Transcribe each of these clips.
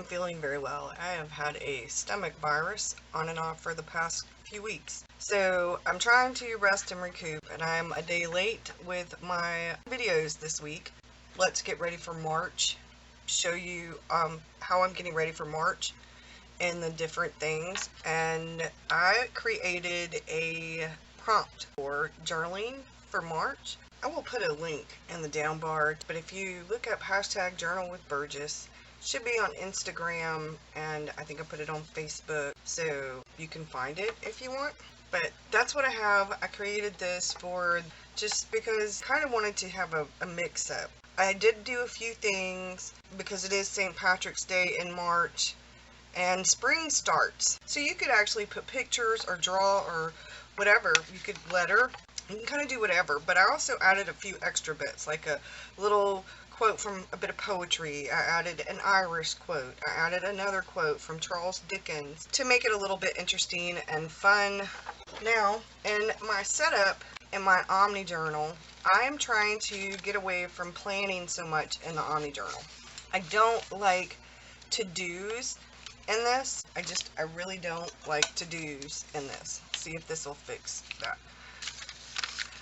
feeling very well. I have had a stomach virus on and off for the past few weeks. So I'm trying to rest and recoup, and I'm a day late with my videos this week. Let's get ready for March. Show you how I'm getting ready for March and the different things. And I created a prompt for journaling for March. I will put a link in the down bar, but if you look up hashtag journal with Burgess, it should be on Instagram, and I think I put it on Facebook, so you can find it if you want. But that's what I have. I created this for just because I kind of wanted to have a mix-up. I did do a few things because it is St. Patrick's Day in March, and spring starts. So you could actually put pictures or draw or whatever. You could letter. You can kind of do whatever, but I also added a few extra bits, like a little quote from a bit of poetry. I added an Irish quote. I added another quote from Charles Dickens to make it a little bit interesting and fun. Now, in my setup in my Omni journal, I am trying to get away from planning so much in the Omni journal. I don't like to-dos in this. I really don't like to-dos in this. See if this will fix that.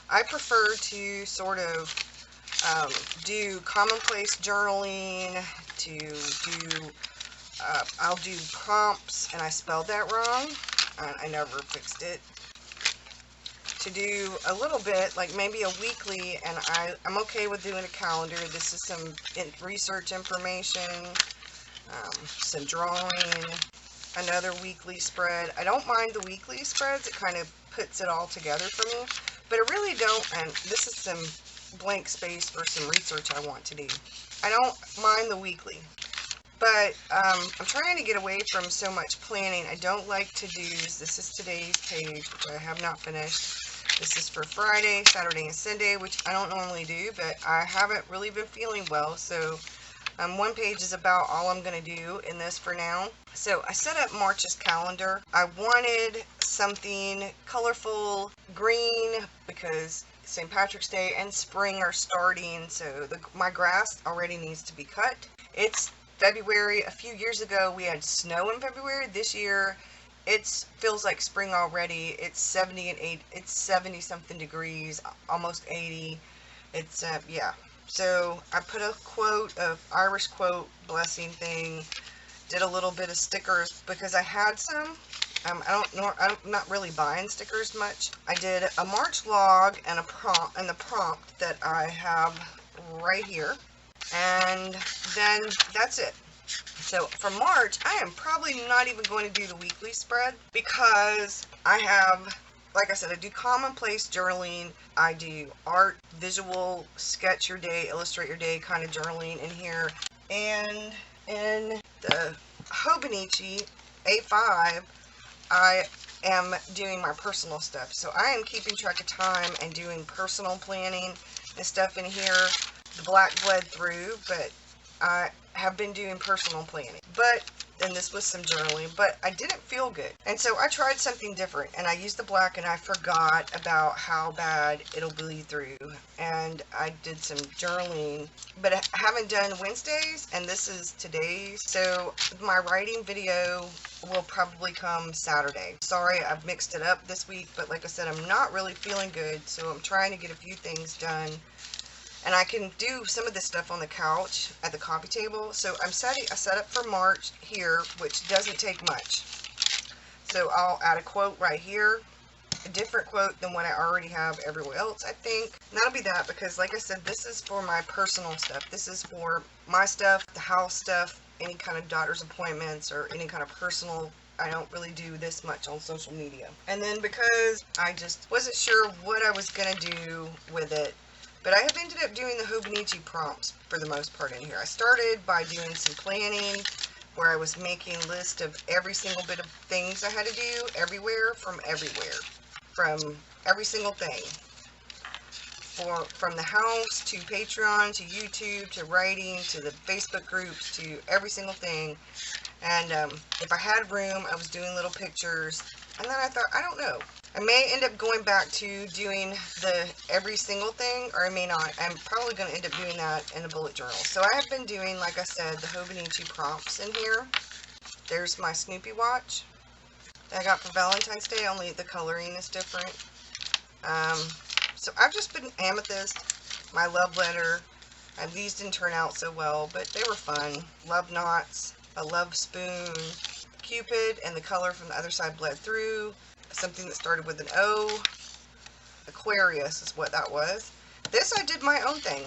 I prefer to sort of do commonplace journaling, I'll do prompts, and I spelled that wrong. I never fixed it. To do a little bit, like maybe a weekly, and I'm okay with doing a calendar. This is some research information, some drawing, another weekly spread. I don't mind the weekly spreads. It kind of puts it all together for me. But I really don't, and this is some blank space for some research I want to do. I don't mind the weekly, but I'm trying to get away from so much planning. I don't like to-dos. This is today's page, which I have not finished. This is for Friday, Saturday, and Sunday, which I don't normally do, but I haven't really been feeling well, so one page is about all I'm going to do in this for now. So I set up March's calendar. I wanted something colorful, green, because St. Patrick's Day and spring are starting, so my grass already needs to be cut. It's February. A few years ago we had snow in February. This year it feels like spring already. It's 70 something degrees, almost 80. It's yeah. So I put a quote of Irish quote blessing thing, did a little bit of stickers because I had some. I'm not really buying stickers much. I did a March log and the prompt that I have right here, and then that's it. So for March, I am probably not even going to do the weekly spread because I have, like I said, I do commonplace journaling. I do art, visual, sketch your day, illustrate your day kind of journaling in here. And in the Hobonichi A5, I am doing my personal stuff. So I am keeping track of time and doing personal planning and stuff in here. The black bled through, but I have been doing personal planning. And this was some journaling, but I didn't feel good. And so I tried something different, and I used the black, and I forgot about how bad it'll bleed through. And I did some journaling, but I haven't done Wednesdays, and this is today's. So my writing video will probably come Saturday. Sorry, I've mixed it up this week, but like I said, I'm not really feeling good, so I'm trying to get a few things done. And I can do some of this stuff on the couch at the coffee table. So I set up for March here, which doesn't take much. So I'll add a quote right here, a different quote than what I already have everywhere else, I think. And that'll be that because, like I said, this is for my personal stuff. This is for my stuff, the house stuff, any kind of doctor's appointments or any kind of personal. I don't really do this much on social media. And then because I just wasn't sure what I was going to do with it, but I have ended up doing the Hobonichi prompts for the most part in here. I started by doing some planning where I was making a list of every single bit of things I had to do everywhere, from every single thing. from the house to Patreon to YouTube to writing to the Facebook groups to every single thing. And if I had room, I was doing little pictures. And then I thought, I don't know. I may end up going back to doing the every single thing, or I may not. I'm probably going to end up doing that in a bullet journal. So I have been doing, like I said, the Hobonichi prompts in here. There's my Snoopy watch that I got for Valentine's Day, only the coloring is different. So I've just been amethyst, my love letter, and these didn't turn out so well, but they were fun. Love knots, a love spoon, Cupid, and the color from the other side bled through. Something that started with an O. Aquarius is what that was. This I did my own thing.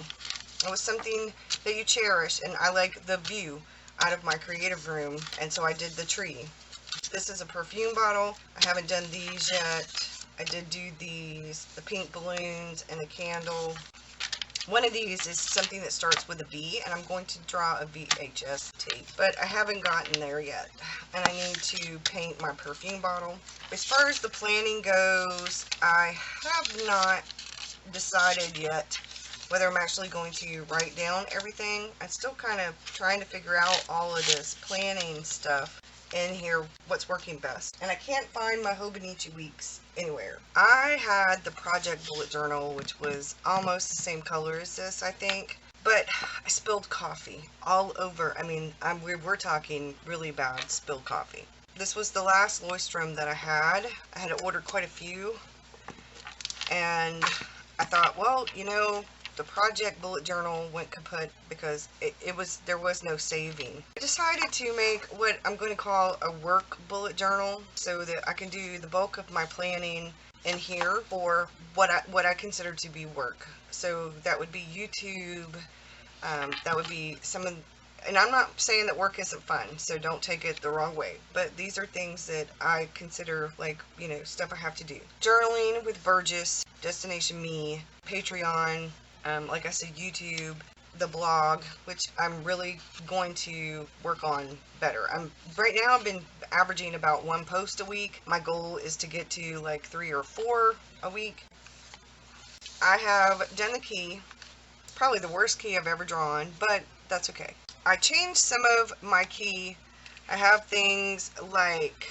It was something that you cherish, and I like the view out of my creative room, and so I did the tree. This is a perfume bottle. I haven't done these yet. I did do these, the pink balloons and a candle. One of these is something that starts with a V, and I'm going to draw a VHS tape, but I haven't gotten there yet, and I need to paint my perfume bottle. As far as the planning goes, I have not decided yet whether I'm actually going to write down everything. I'm still kind of trying to figure out all of this planning stuff in here, what's working best. And I can't find my Hobonichi weeks anywhere. I had the project bullet journal, which was almost the same color as this, I think. But I spilled coffee all over. I mean, we're talking really bad spilled coffee. This was the last Leuchtturm that I had. I had ordered quite a few. And I thought, well, you know, the project bullet journal went kaput because there was no saving. I decided to make what I'm going to call a work bullet journal so that I can do the bulk of my planning in here for what I consider to be work. So that would be YouTube, that would be some of, and I'm not saying that work isn't fun, so don't take it the wrong way, but these are things that I consider, like, you know, stuff I have to do. Journaling with Burgess, Destination Me, Patreon, like I said, YouTube, the blog, which I'm really going to work on better. Right now I've been averaging about 1 post a week. My goal is to get to like 3 or 4 a week. I have done the key, probably the worst key I've ever drawn, but that's okay. I changed some of my key. I have things like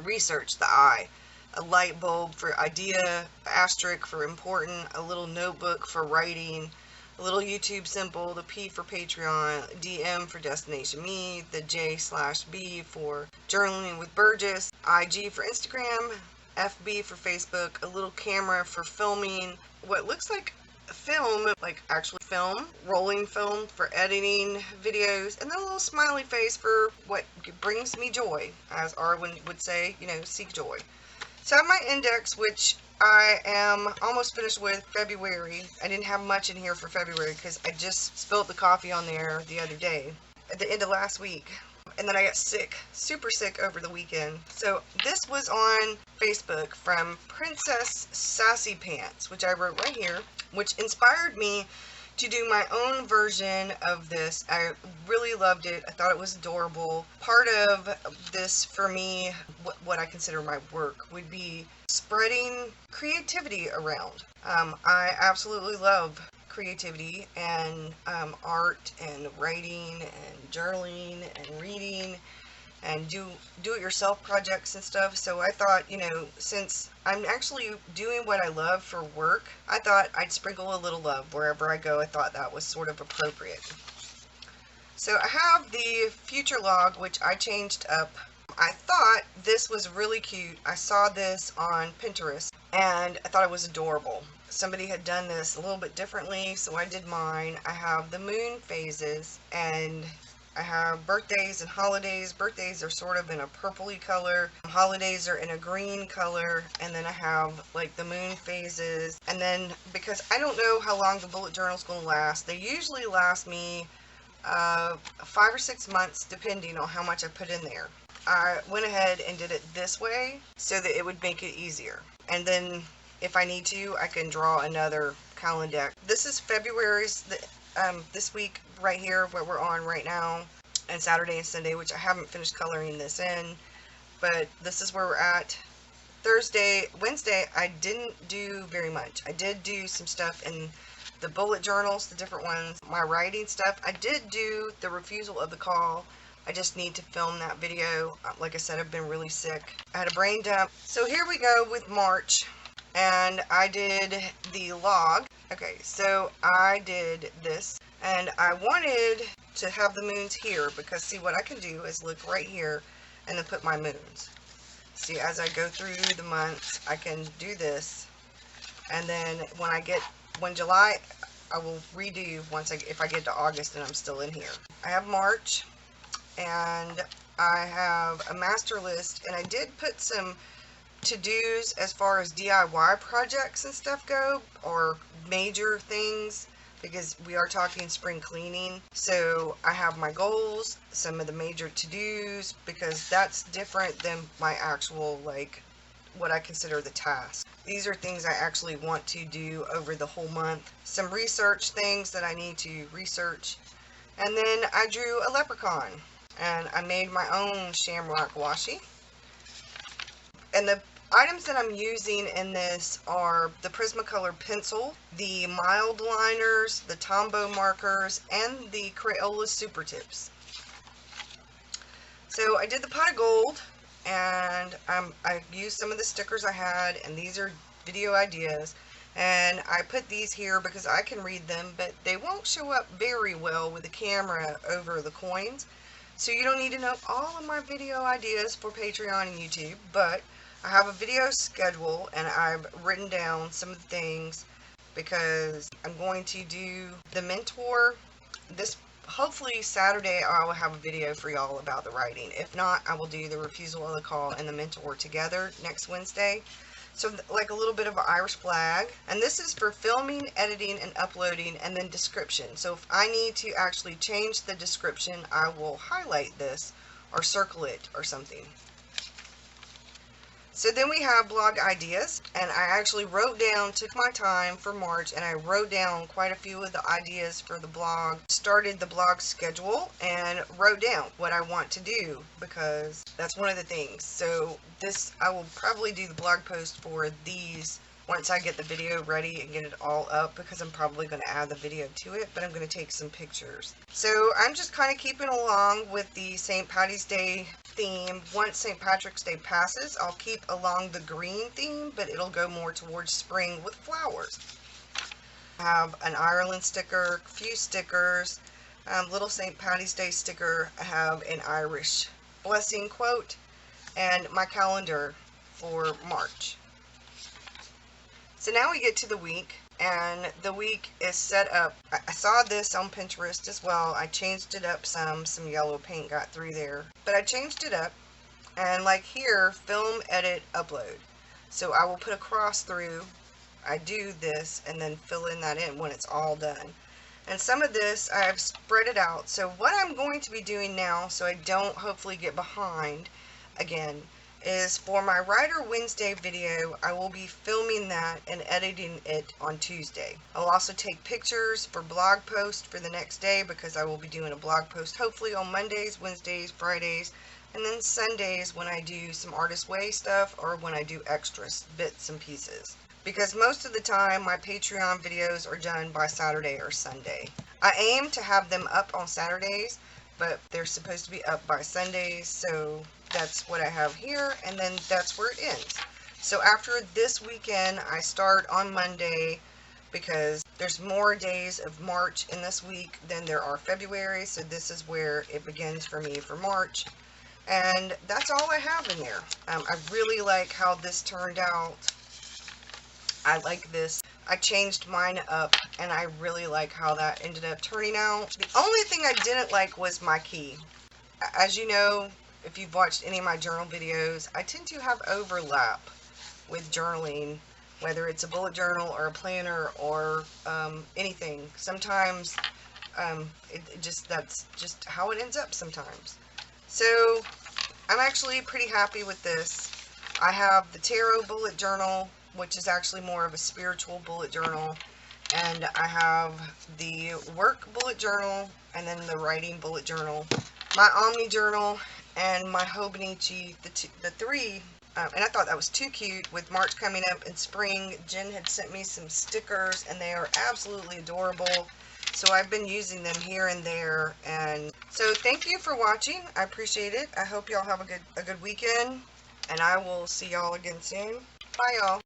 research, the I, a light bulb for idea, asterisk for important, a little notebook for writing, a little YouTube symbol, the P for Patreon, DM for Destination Me, the J/B for journaling with Burgess, IG for Instagram, FB for Facebook, a little camera for filming what looks like film, like actual film, rolling film for editing videos, and then a little smiley face for what brings me joy, as Arwen would say, you know, seek joy. So I have my index, which I am almost finished with February. I didn't have much in here for February because I just spilled the coffee on there the other day, at the end of last week. And then I got sick, super sick over the weekend. So this was on Facebook from Princess Sassy Pants, which I wrote right here, which inspired me to do my own version of this. I really loved it. I thought it was adorable. Part of this for me, what I consider my work, would be spreading creativity around. I absolutely love creativity and art and writing and journaling and reading and do-it-yourself projects and stuff. So I thought, you know, since I'm actually doing what I love for work, I thought I'd sprinkle a little love wherever I go. I thought that was sort of appropriate. So I have the future log, which I changed up. I thought this was really cute. I saw this on Pinterest and I thought it was adorable. Somebody had done this a little bit differently, so I did mine. I have the moon phases, and I have birthdays and holidays. Birthdays are sort of in a purpley color. Holidays are in a green color. And then I have like the moon phases. And then, because I don't know how long the bullet journal is going to last, they usually last me 5 or 6 months, depending on how much I put in there. I went ahead and did it this way so that it would make it easier. And then if I need to, I can draw another calendar. This is February's, this week right here, what we're on right now, and Saturday and Sunday, which I haven't finished coloring this in, but this is where we're at. Wednesday, I didn't do very much. I did do some stuff in the bullet journals, the different ones, my writing stuff. I did do the refusal of the call. I just need to film that video. Like I said, I've been really sick. I had a brain dump. So here we go with March, and I did the log. Okay, so I did this, and I wanted to have the moons here because see what I can do is look right here and then put my moons. See, as I go through the months, I can do this, and then when July, I will redo if I get to August and I'm still in here. I have March, and I have a master list, and I did put some to-dos as far as DIY projects and stuff go, or major things, because we are talking spring cleaning. So I have my goals, some of the major to-dos, because that's different than my actual, like, what I consider the task. These are things I actually want to do over the whole month. Some research things that I need to research. And then I drew a leprechaun, and I made my own shamrock washi. And the items that I'm using in this are the Prismacolor pencil, the mild liners, the Tombow markers, and the Crayola super tips. So I did the pot of gold, and I used some of the stickers I had, and these are video ideas, and I put these here because I can read them, but they won't show up very well with the camera over the coins. So you don't need to know all of my video ideas for Patreon and YouTube, but I have a video schedule, and I've written down some of the things because I'm going to do the mentor. Hopefully Saturday I will have a video for y'all about the writing. If not, I will do the refusal of the call and the mentor together next Wednesday. So like a little bit of an Irish flag. And this is for filming, editing, and uploading, and then description. So if I need to actually change the description, I will highlight this or circle it or something. So then we have blog ideas, and I actually took my time for March, and I wrote down quite a few of the ideas for the blog, started the blog schedule, and wrote down what I want to do, because that's one of the things. So I will probably do the blog post for these once I get the video ready and get it all up, because I'm probably going to add the video to it, but I'm going to take some pictures. So I'm just kind of keeping along with the St. Patty's Day theme. Once St. Patrick's Day passes, I'll keep along the green theme, but it'll go more towards spring with flowers. I have an Ireland sticker, a few stickers, little St. Patty's Day sticker. I have an Irish blessing quote, and my calendar for March. So now we get to the week, and the week is set up. I saw this on Pinterest as well. I changed it up some yellow paint got through there, but I changed it up, and like here, film, edit, upload. So I will put a cross through, I do this, and then fill in that in when it's all done. And some of this, I've spread it out. So what I'm going to be doing now, so I don't hopefully get behind again, is for my Writer Wednesday video, I will be filming that and editing it on Tuesday. I'll also take pictures for blog post for the next day, because I will be doing a blog post hopefully on Mondays, Wednesdays, Fridays, and then Sundays when I do some Artist Way stuff or when I do extras, bits and pieces. Because most of the time my Patreon videos are done by Saturday or Sunday. I aim to have them up on Saturdays, but they're supposed to be up by Sundays, so that's what I have here, and then that's where it ends. So after this weekend, I start on Monday, because there's more days of March in this week than there are February, so this is where it begins for me for March. And that's all I have in there. I really like how this turned out. I like this. I changed mine up, and I really like how that ended up turning out. The only thing I didn't like was my key. As you know, if you've watched any of my journal videos, I tend to have overlap with journaling, whether it's a bullet journal or a planner or anything. Sometimes that's just how it ends up sometimes. So I'm actually pretty happy with this. I have the tarot bullet journal, which is actually more of a spiritual bullet journal, and I have the work bullet journal, and then the writing bullet journal, my Omni journal, and my Hobonichi, the three And I thought that was too cute. With March coming up and spring, Jen had sent me some stickers, and they are absolutely adorable. So I've been using them here and there. And so thank you for watching. I appreciate it. I hope y'all have a good weekend. And I will see y'all again soon. Bye, y'all.